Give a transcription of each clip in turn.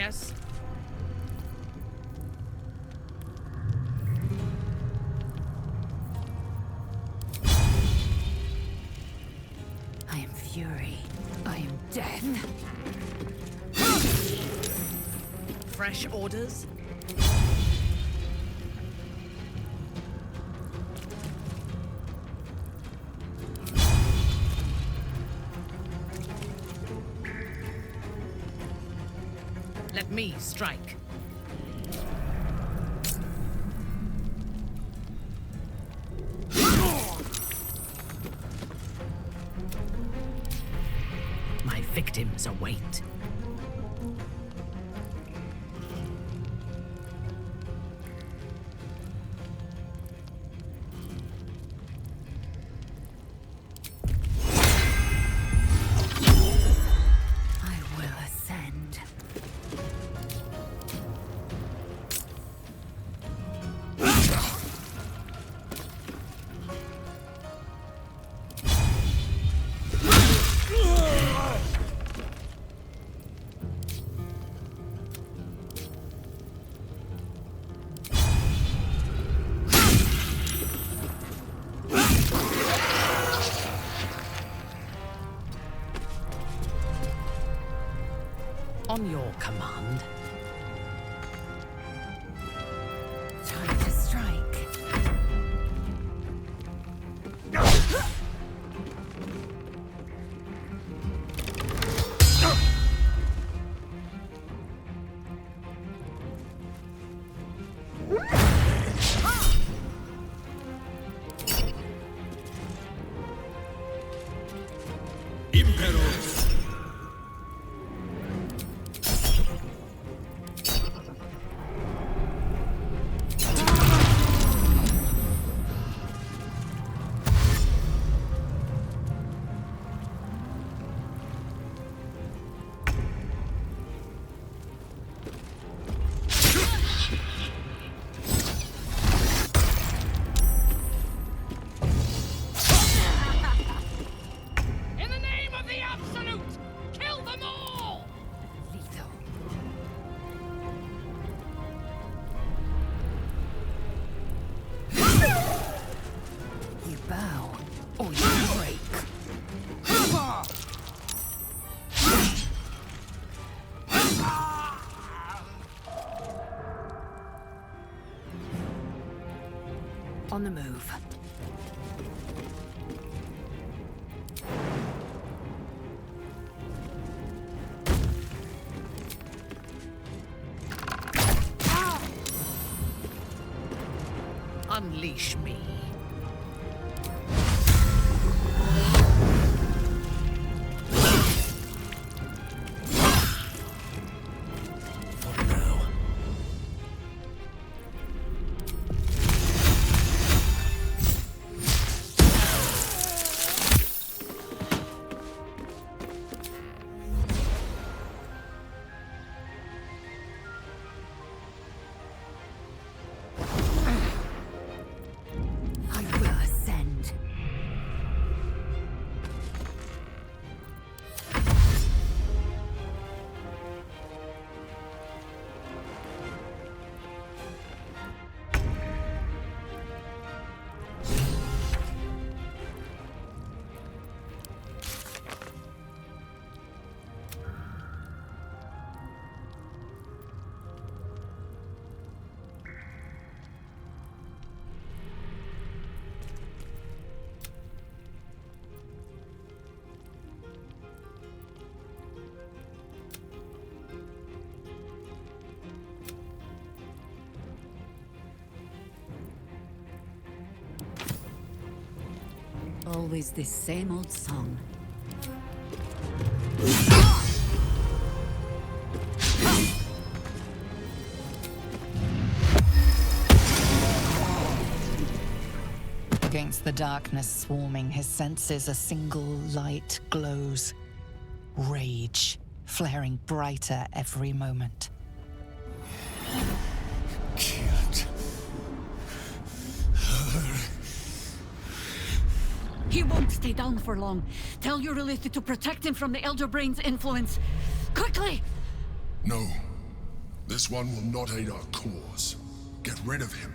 Yes? I am fury. I am death. Fresh orders? Let me strike. My victims await. I will ascend. On your command. Time to strike. In the name of the Absolute, kill them all! Lethal. You bow, or you break. On the move. Unleash me. For now. I will ascend. Always this same old song. Against the darkness swarming, his senses a single light glows. Rage, flaring brighter every moment. Killed her. He won't stay down for long. Tell your Elitha to protect him from the Elder Brain's influence. Quickly! No. This one will not aid our cause. Get rid of him.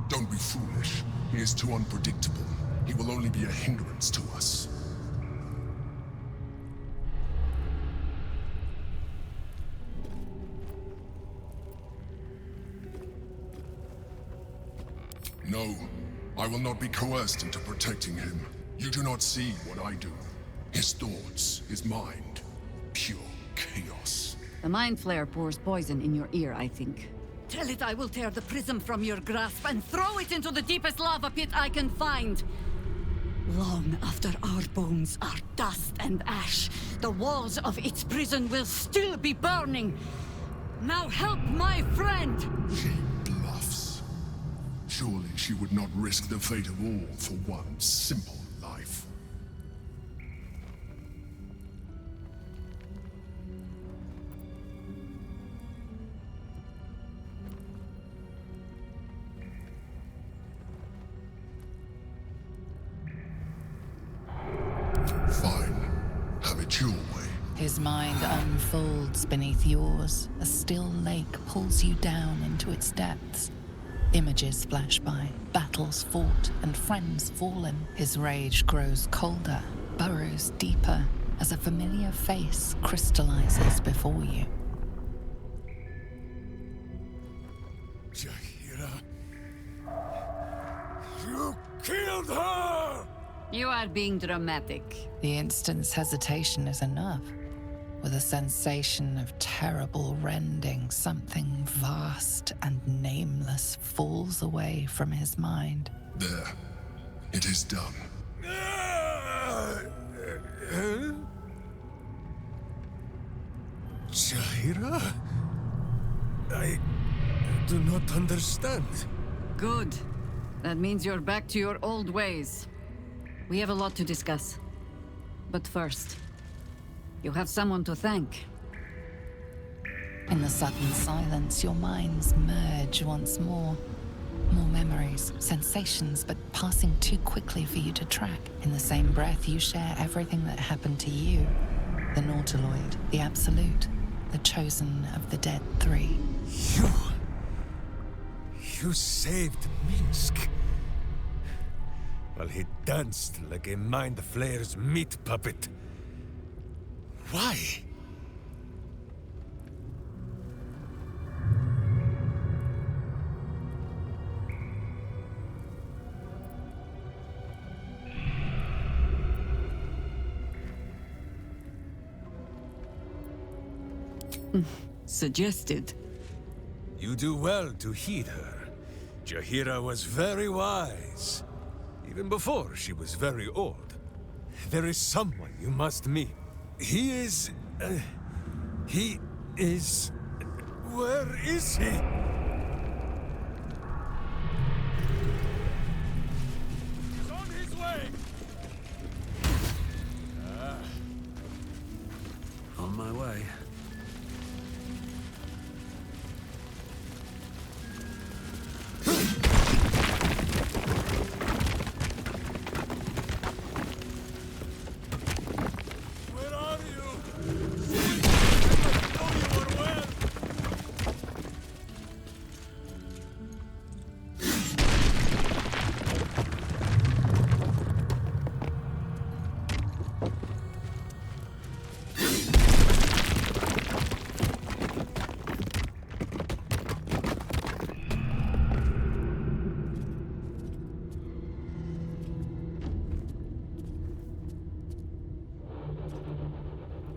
Don't be foolish. He is too unpredictable. He will only be a hindrance to us. No, I will not be coerced into protecting him. You do not see what I do. His thoughts, his mind, pure chaos. The Mind Flare pours poison in your ear, I think. Tell it I will tear the prism from your grasp and throw it into the deepest lava pit I can find. Long after our bones are dust and ash, the walls of its prison will still be burning. Now help my friend! She bluffs. Surely she would not risk the fate of all for one simple life. Fine. Have it your way. His mind unfolds beneath yours. A still lake pulls you down into its depths. Images flash by, battles fought, and friends fallen. His rage grows colder, burrows deeper, as a familiar face crystallizes before you. Jaheira! You killed her! You are being dramatic. The instant's hesitation is enough. With a sensation of terrible rending, something vast and nameless falls away from his mind. There. It is done. Jaheira? I do not understand. Good. That means you're back to your old ways. We have a lot to discuss. But first, you have someone to thank. In the sudden silence, your minds merge once more. More memories, sensations, but passing too quickly for you to track. In the same breath, you share everything that happened to you. The Nautiloid, the Absolute, the chosen of the dead three. You saved Minsk. While he danced like a Mind Flayer's meat puppet. Why? Suggested. You do well to heed her. Jaheira was very wise. Even before she was very old. There is someone you must meet. He is... Where is he? He's on his way! On my way. Where are you? I know you are well.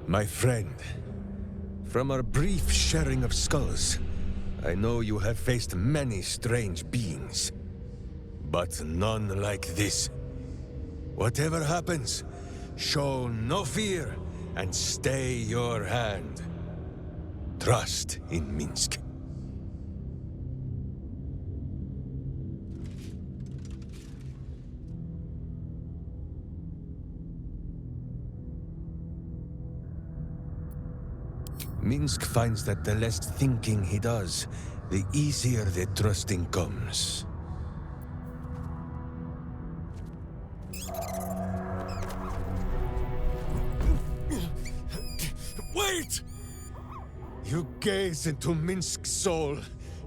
My friend, from our brief sharing of skulls, I know you have faced many strange beings, but none like this. Whatever happens, show no fear and stay your hand. Trust in Minsk. Minsk finds that the less thinking he does, the easier the trusting comes. Wait! You gaze into Minsk's soul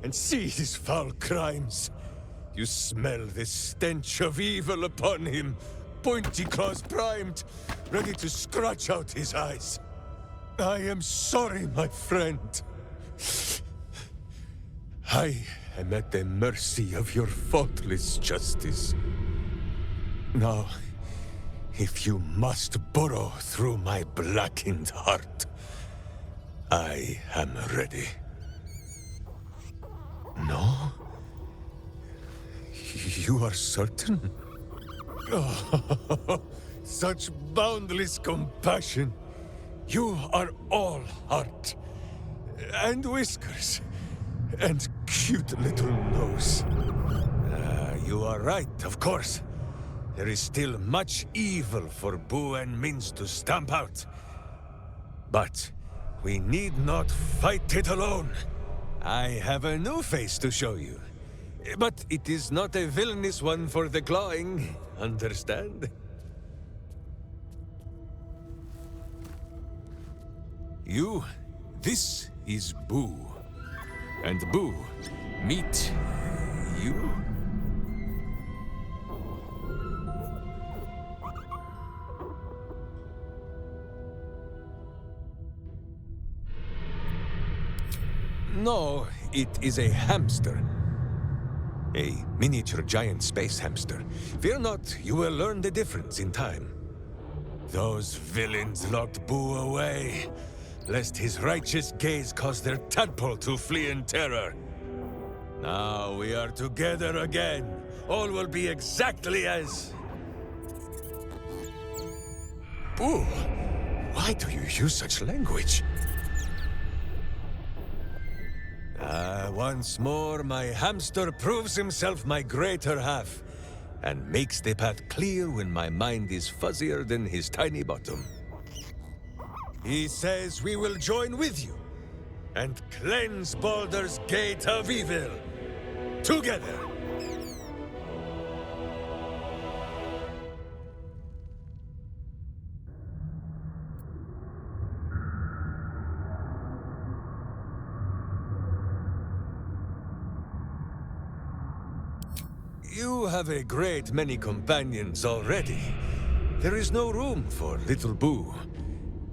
and see his foul crimes. You smell the stench of evil upon him, pointy claws primed, ready to scratch out his eyes. I am sorry, my friend. I am at the mercy of your faultless justice. Now, if you must burrow through my blackened heart, I am ready. No? You are certain? Oh, such boundless compassion. You are all heart, and whiskers, and cute little nose. You are right, of course. There is still much evil for Boo and Minz to stamp out. But we need not fight it alone. I have a new face to show you. But it is not a villainous one for the clawing, understand? This is Boo. And Boo, meet you? No, it is a hamster. A miniature giant space hamster. Fear not, you will learn the difference in time. Those villains locked Boo away, lest his righteous gaze cause their tadpole to flee in terror. Now we are together again. All will be exactly as... Boo, why do you use such language? Once more, my hamster proves himself my greater half, and makes the path clear when my mind is fuzzier than his tiny bottom. He says we will join with you, and cleanse Baldur's gate of evil, together! You have a great many companions already. There is no room for little Boo,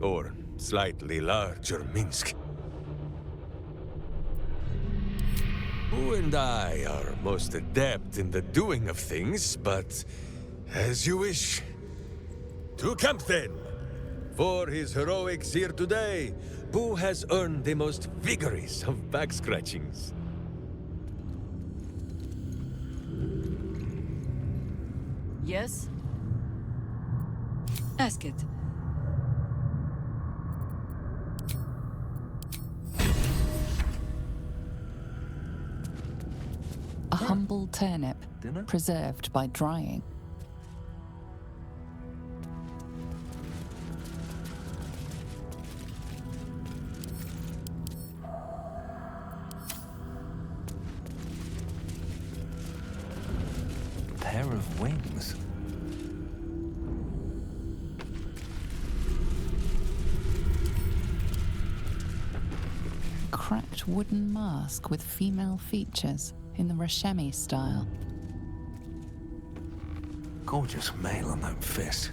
or slightly larger Minsk. Boo and I are most adept in the doing of things, but as you wish. To camp then! For his heroics here today, Boo has earned the most vigorous of back scratchings. Yes? Ask it. A humble turnip, preserved by drying. Pair of wings. Cracked wooden mask with female features in the Rashemi style. Gorgeous mail on that fist.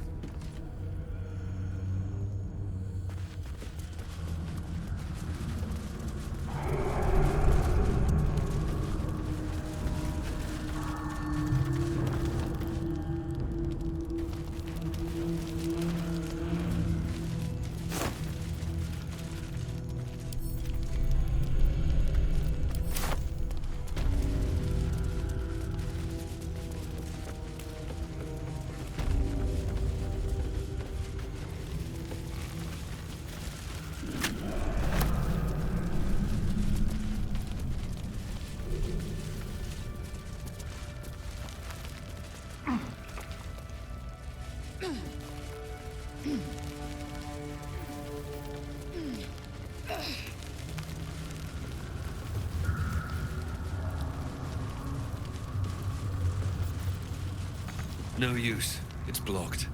No use. It's blocked.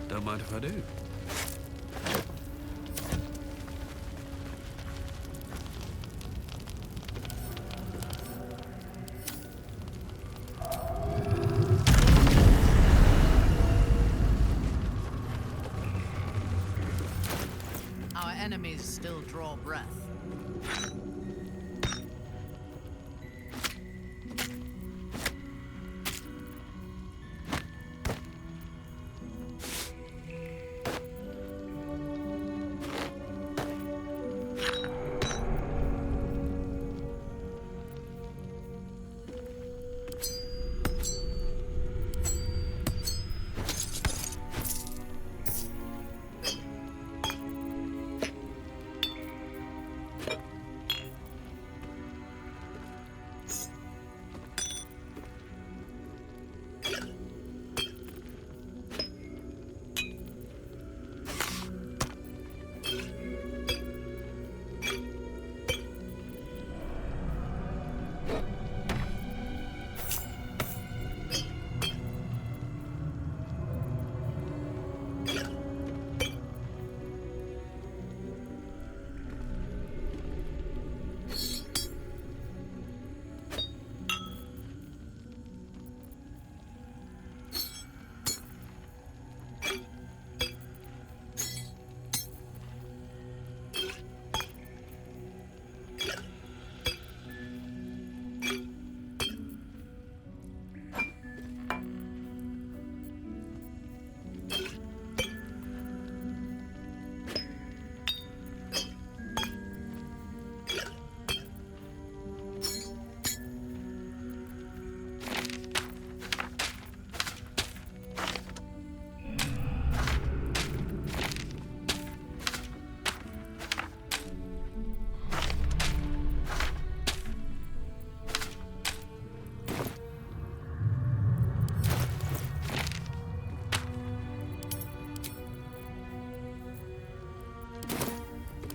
Don't mind if I do. Our enemies still draw breath.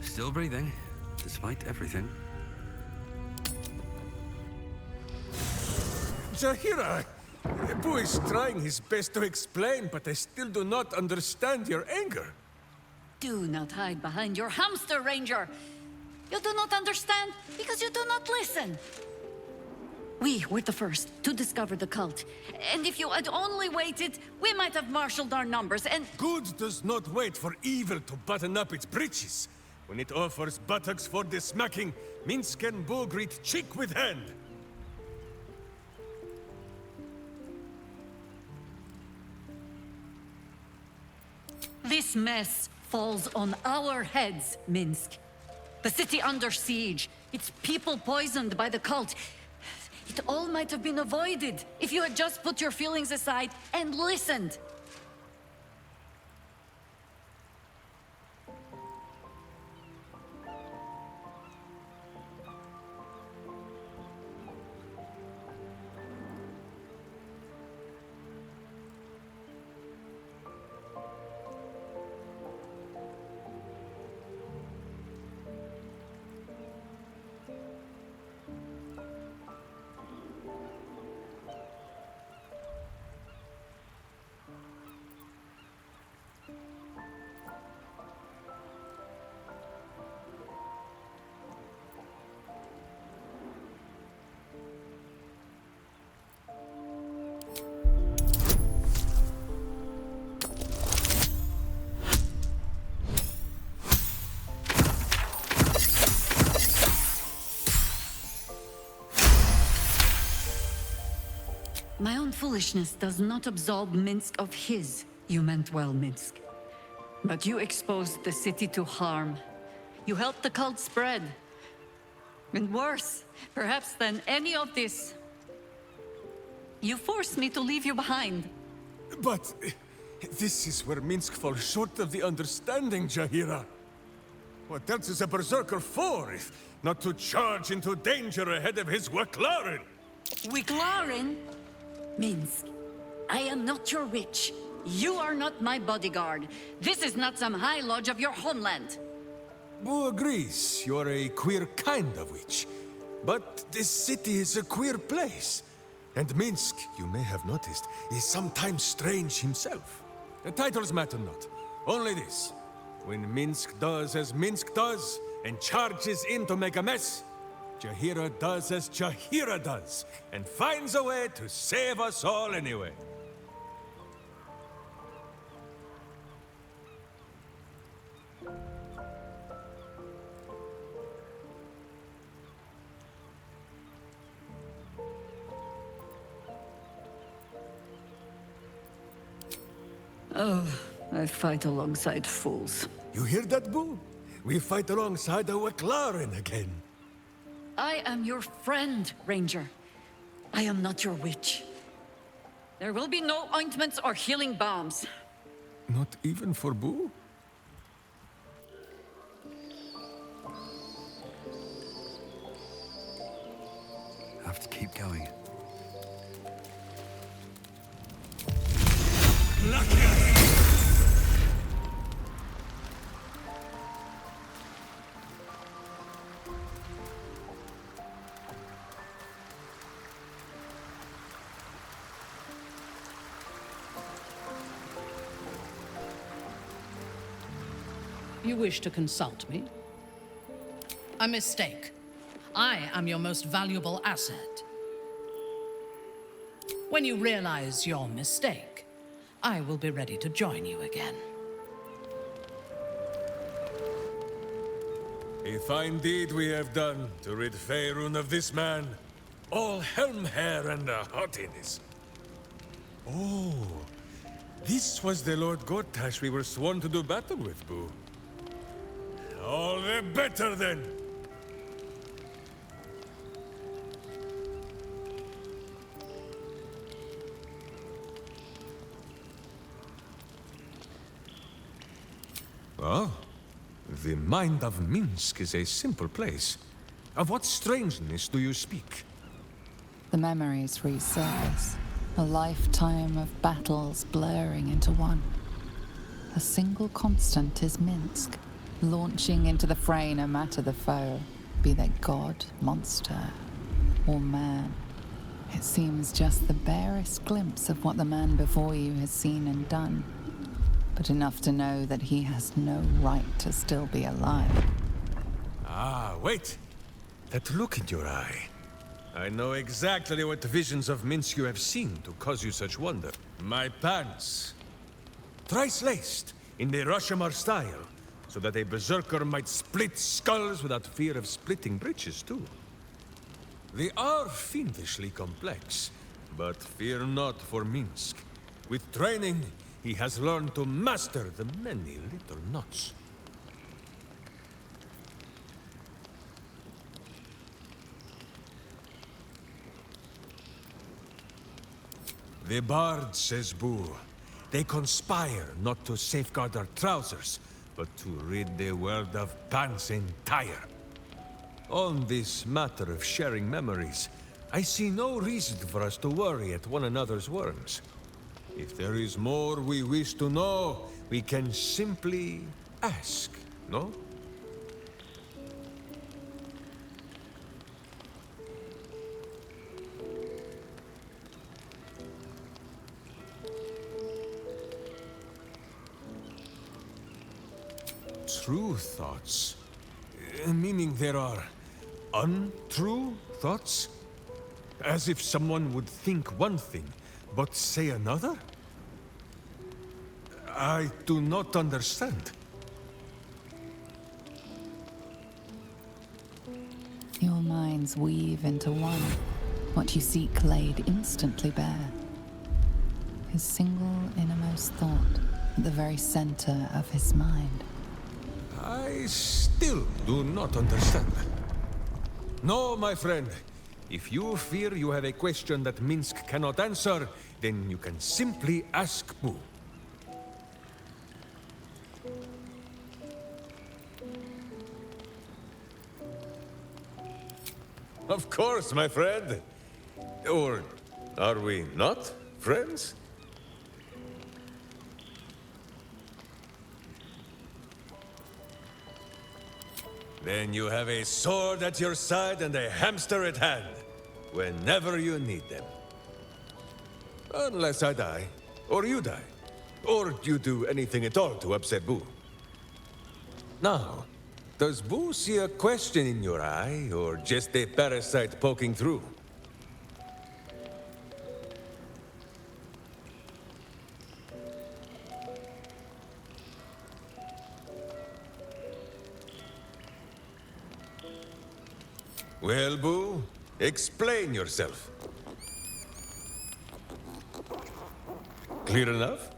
Still breathing, despite everything. Zahira! Abu is trying his best to explain, but I still do not understand your anger. Do not hide behind your hamster, Ranger. You do not understand because you do not listen. We were the first to discover the cult. And if you had only waited, we might have marshaled our numbers and... Good does not wait for evil to button up its breeches. When it offers buttocks for the smacking, Minsk and Bull greet cheek with hand. This mess falls on our heads, Minsk. The city under siege, its people poisoned by the cult. It all might have been avoided if you had just put your feelings aside and listened. My own foolishness does not absolve Minsk of his. You meant well, Minsk. But you exposed the city to harm. You helped the cult spread. And worse, perhaps, than any of this, you forced me to leave you behind. But this is where Minsk falls short of the understanding, Jahira. What else is a berserker for, if not to charge into danger ahead of his Waklaren? Wiklaren? Minsk, I am not your witch. You are not my bodyguard. This is not some high lodge of your homeland. Boo agrees you're a queer kind of witch. But this city is a queer place. And Minsk, you may have noticed, is sometimes strange himself. The titles matter not. Only this. When Minsk does as Minsk does, and charges in to make a mess, Jahira does as Jahira does, and finds a way to save us all anyway. Oh, I fight alongside fools. You hear that, Boo? We fight alongside a Waklaren again. I am your friend, Ranger. I am not your witch. There will be no ointments or healing balms. Not even for Boo? Have to keep going. You wish to consult me? A mistake. I am your most valuable asset. When you realize your mistake, I will be ready to join you again. A fine deed we have done to rid Faerun of this man. All helm hair and a haughtiness. Oh, this was the Lord Gortash we were sworn to do battle with, Boo. All the better, then! Oh, the mind of Minsk is a simple place. Of what strangeness do you speak? The memories resurface. A lifetime of battles blurring into one. A single constant is Minsk, launching into the fray no matter the foe, be they god, monster, or man. It seems just the barest glimpse of what the man before you has seen and done, but enough to know that he has no right to still be alive. Ah, wait! That look in your eye. I know exactly what visions of Minsk you have seen to cause you such wonder. My pants. Thrice laced, in the Rashomar style, so that a berserker might split skulls without fear of splitting breeches, too. They are fiendishly complex, but fear not for Minsk. With training, he has learned to master the many little knots. The bard, says Boo. They conspire not to safeguard our trousers, but to rid the world of pants entire. On this matter of sharing memories, I see no reason for us to worry at one another's worms. If there is more we wish to know, we can simply ask, no? True thoughts? Meaning there are untrue thoughts? As if someone would think one thing, but say another? I do not understand. Your minds weave into one. What you seek laid instantly bare. His single innermost thought, at the very center of his mind. I still do not understand. No, my friend. If you fear you have a question that Minsk cannot answer, then you can simply ask Boo. Of course, my friend. Or are we not friends? Then you have a sword at your side and a hamster at hand, whenever you need them. Unless I die, or you die, or you do anything at all to upset Boo. Now, does Boo see a question in your eye, or just a parasite poking through? Well, Boo, explain yourself. Clear enough?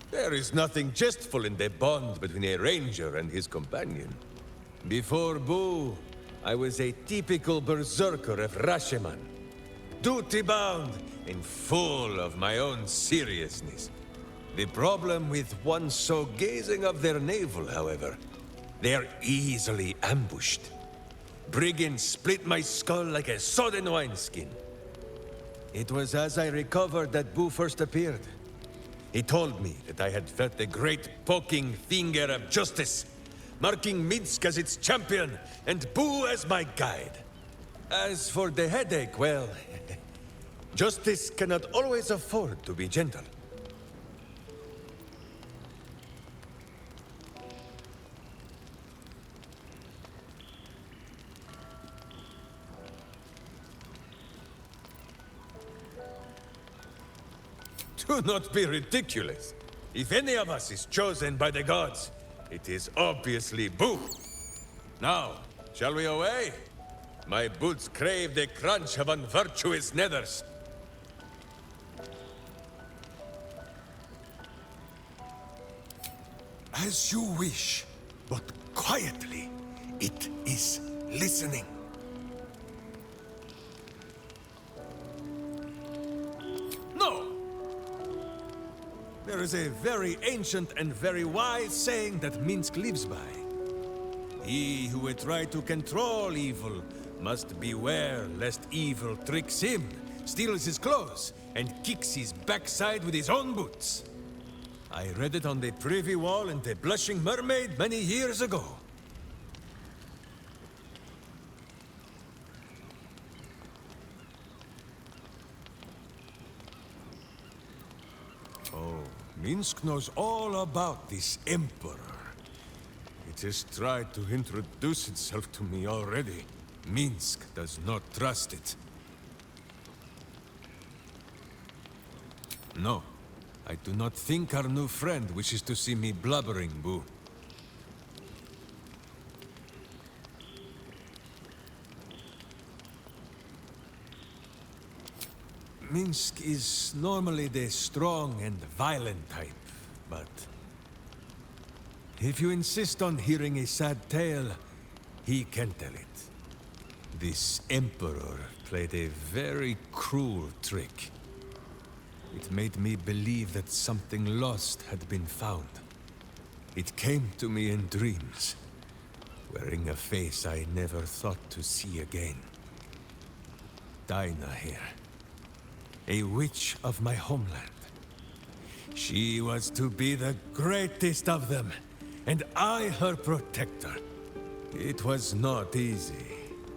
There is nothing jestful in the bond between a ranger and his companion. Before Boo, I was a typical berserker of Rashomon. Duty-bound and full of my own seriousness. The problem with one so gazing of their navel, however, they are easily ambushed. Brigands split my skull like a sodden wineskin. It was as I recovered that Boo first appeared. He told me that I had felt the great poking finger of justice, marking Minsk as its champion and Boo as my guide. As for the headache, well, justice cannot always afford to be gentle. Do not be ridiculous. If any of us is chosen by the gods, it is obviously Boo. Now, shall we away? My boots crave the crunch of unvirtuous nethers. As you wish, but quietly. It is listening. No! There is a very ancient and very wise saying that Minsk lives by. He who would try to control evil must beware lest evil tricks him, steals his clothes, and kicks his backside with his own boots. I read it on the privy wall in the Blushing Mermaid many years ago. Oh, Minsk knows all about this Emperor. It has tried to introduce itself to me already. Minsk does not trust it. No. I do not think our new friend wishes to see me blubbering, Boo. Minsk is normally the strong and violent type, but if you insist on hearing a sad tale, he can tell it. This Emperor played a very cruel trick. It made me believe that something lost had been found. It came to me in dreams, wearing a face I never thought to see again. Dinah here, a witch of my homeland. She was to be the greatest of them, and I her protector. It was not easy.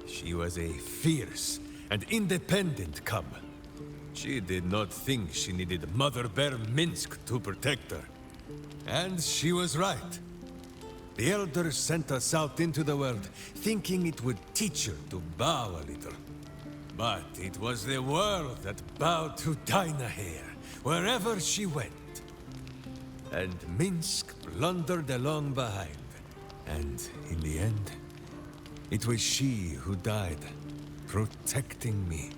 She was a fierce and independent cub. She did not think she needed Mother Bear Minsk to protect her. And she was right. The elders sent us out into the world, thinking it would teach her to bow a little. But it was the world that bowed to Dinah here, wherever she went. And Minsk blundered along behind. And in the end, it was she who died, protecting me.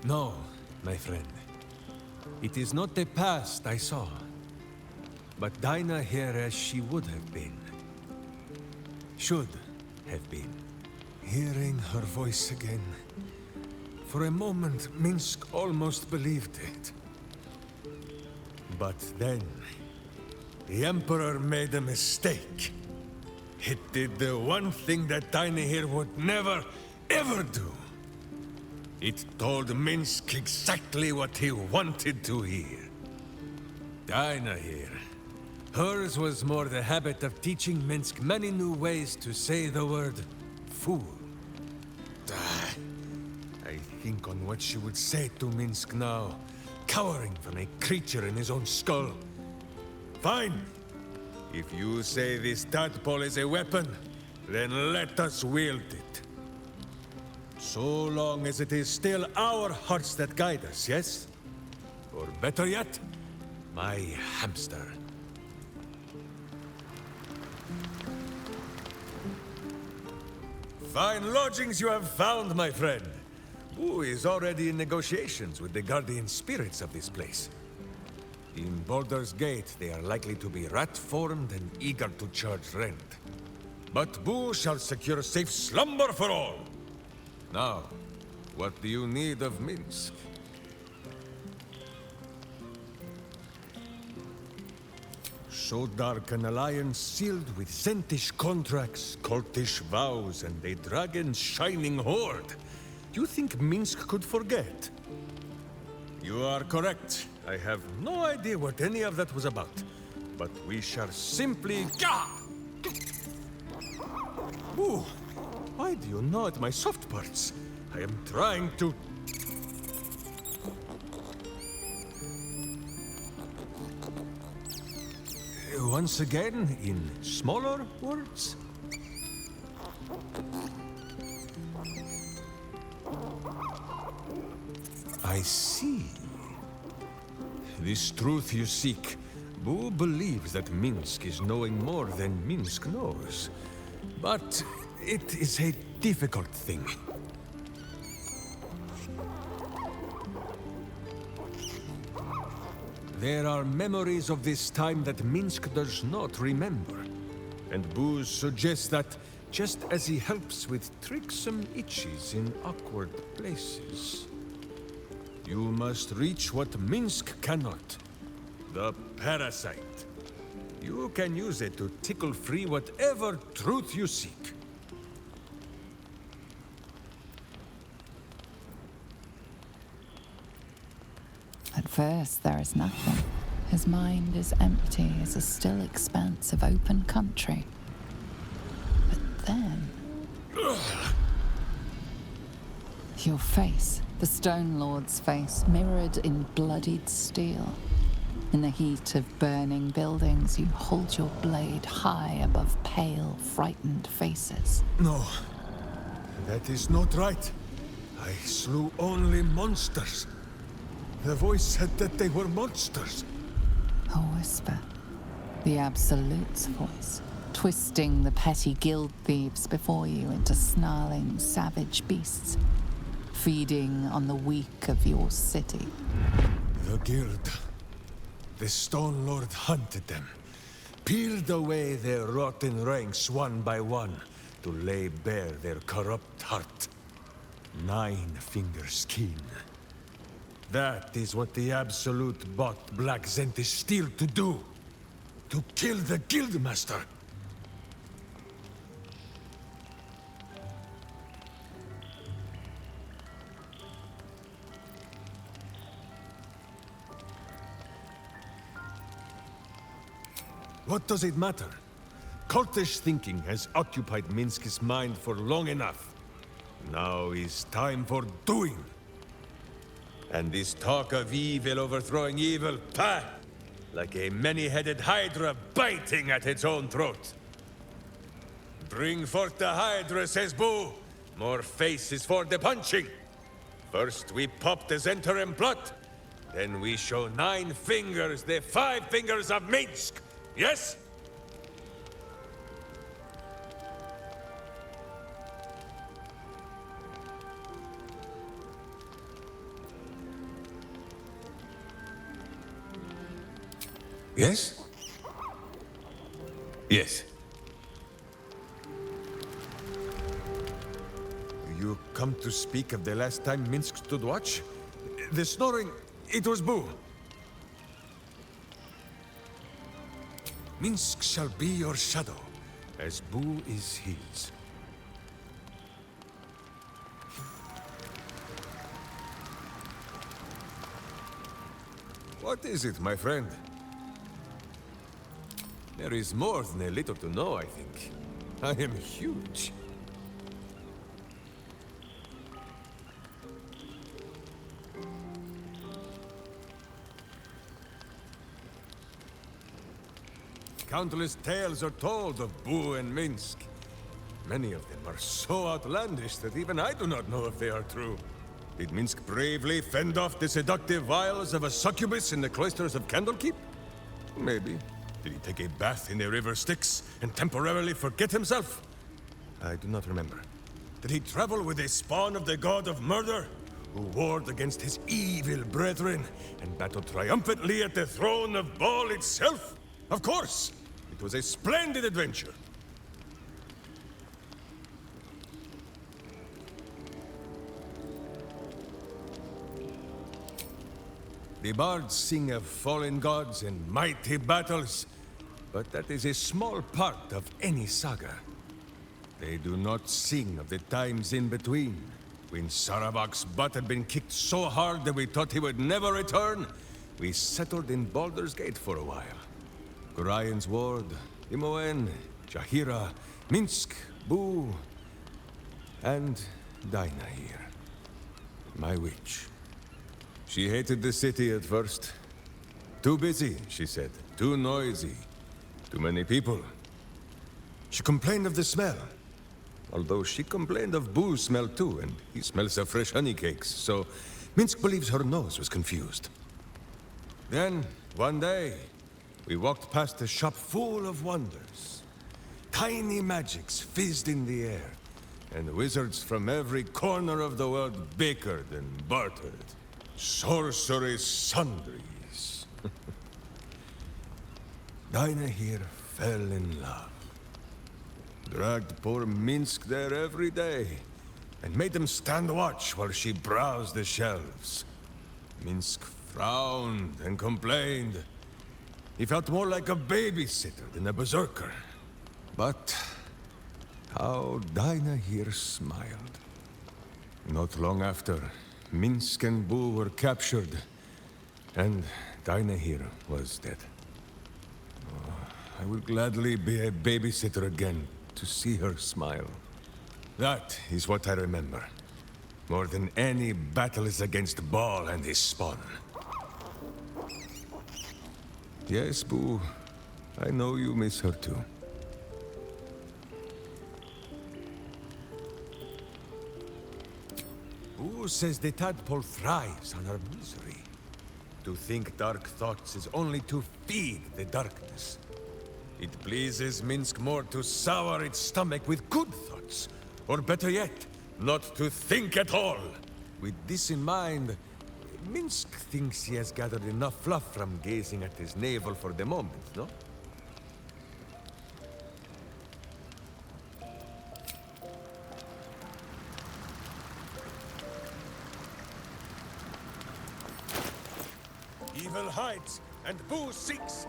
No, my friend. It is not the past I saw, but Dinah here as she would have been. Should have been. Hearing her voice again. For a moment, Minsk almost believed it. But then, the Emperor made a mistake. It did the one thing that Dinah here would never, ever do. It told Minsk exactly what he wanted to hear. Dinah here. Hers was more the habit of teaching Minsk many new ways to say the word fool. I think on what she would say to Minsk now, cowering from a creature in his own skull. Fine. If you say this tadpole is a weapon, then let us wield it. So long as it is still our hearts that guide us, yes? Or better yet, my hamster. Fine lodgings you have found, my friend. Who is already in negotiations with the guardian spirits of this place. In Baldur's Gate, they are likely to be rat-formed and eager to charge rent. But Boo shall secure safe slumber for all. Now, what do you need of Minsk? So dark an alliance sealed with Zentish contracts, cultish vows, and a dragon's shining hoard. You think Minsk could forget? You are correct. I have no idea what any of that was about. But we shall simply... Ooh, why do you gnaw at my soft parts? I am trying to... Once again, in smaller words? I see. This truth you seek. Boo believes that Minsk is knowing more than Minsk knows. But it is a difficult thing. There are memories of this time that Minsk does not remember. And Boo suggests that, just as he helps with tricksome itches in awkward places, you must reach what Minsk cannot. The parasite. You can use it to tickle free whatever truth you seek. At first, there is nothing. His mind is empty as a still expanse of open country. But then... Your face, the Stone Lord's face, mirrored in bloodied steel. In the heat of burning buildings, you hold your blade high above pale, frightened faces. No, that is not right. I slew only monsters. The voice said that they were monsters. A whisper. The Absolute's voice, twisting the petty guild thieves before you into snarling, savage beasts, feeding on the weak of your city. The guild. The Stone Lord hunted them, peeled away their rotten ranks one by one to lay bare their corrupt heart. 9 fingers keen. That is what the Absolute bought Black Zentish Steel to do. To kill the Guildmaster. What does it matter? Cultish thinking has occupied Minsk's mind for long enough. Now is time for doing. And this talk of evil overthrowing evil, pah! Like a many-headed hydra biting at its own throat. Bring forth the hydra, says Boo. More faces for the punching. First we pop the Zentarim plot. Then we show 9 fingers, the 5 fingers of Minsk. Yes? Yes? Yes. You come to speak of the last time Minsk stood watch? The snoring, it was Boo. Minsk shall be your shadow, as Boo is his. What is it, my friend? There is more than a little to know, I think. I am huge. Countless tales are told of Boo and Minsk. Many of them are so outlandish that even I do not know if they are true. Did Minsk bravely fend off the seductive wiles of a succubus in the cloisters of Candlekeep? Maybe. Did he take a bath in the river Styx and temporarily forget himself? I do not remember. Did he travel with a spawn of the god of murder, who warred against his evil brethren and battled triumphantly at the throne of Baal itself? Of course! It was a splendid adventure. The bards sing of fallen gods and mighty battles, but that is a small part of any saga. They do not sing of the times in between, when Sarabak's butt had been kicked so hard that we thought he would never return. We settled in Baldur's Gate for a while. Gorian's Ward, Imoen, Jahira, Minsk, Boo, and Dinah here. My witch. She hated the city at first. Too busy, she said. Too noisy. Too many people. She complained of the smell. Although she complained of Boo's smell too, and he smells of fresh honey cakes, so Minsk believes her nose was confused. Then, one day, we walked past a shop full of wonders. Tiny magics fizzed in the air, and wizards from every corner of the world bickered and bartered. Sorcery sundries. Dinah here fell in love. Dragged poor Minsk there every day, and made him stand watch while she browsed the shelves. Minsk frowned and complained. He felt more like a babysitter than a berserker. But how Dinah here smiled. Not long after, Minsk and Boo were captured, and Dinah here was dead. Oh, I would gladly be a babysitter again to see her smile. That is what I remember. More than any battles against Baal and his spawn. Yes, Boo. I know you miss her too. Boo says the tadpole thrives on her misery. To think dark thoughts is only to feed the darkness. It pleases Minsk more to sour its stomach with good thoughts. Or better yet, not to think at all. With this in mind, Minsk thinks he has gathered enough fluff from gazing at his navel for the moment, no? Evil hides, and Boo seeks!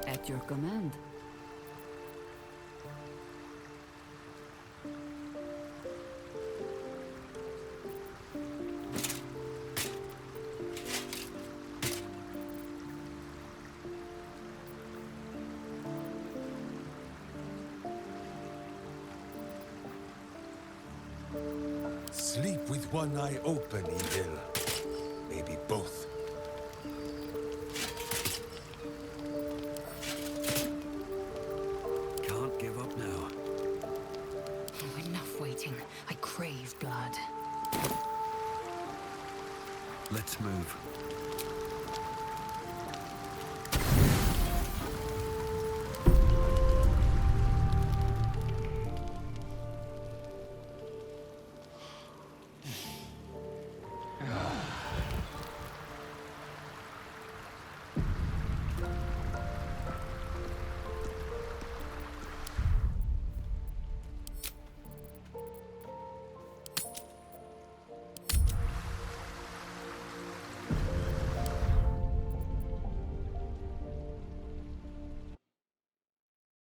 At your command. Sleep with one eye open, Evil. Maybe both.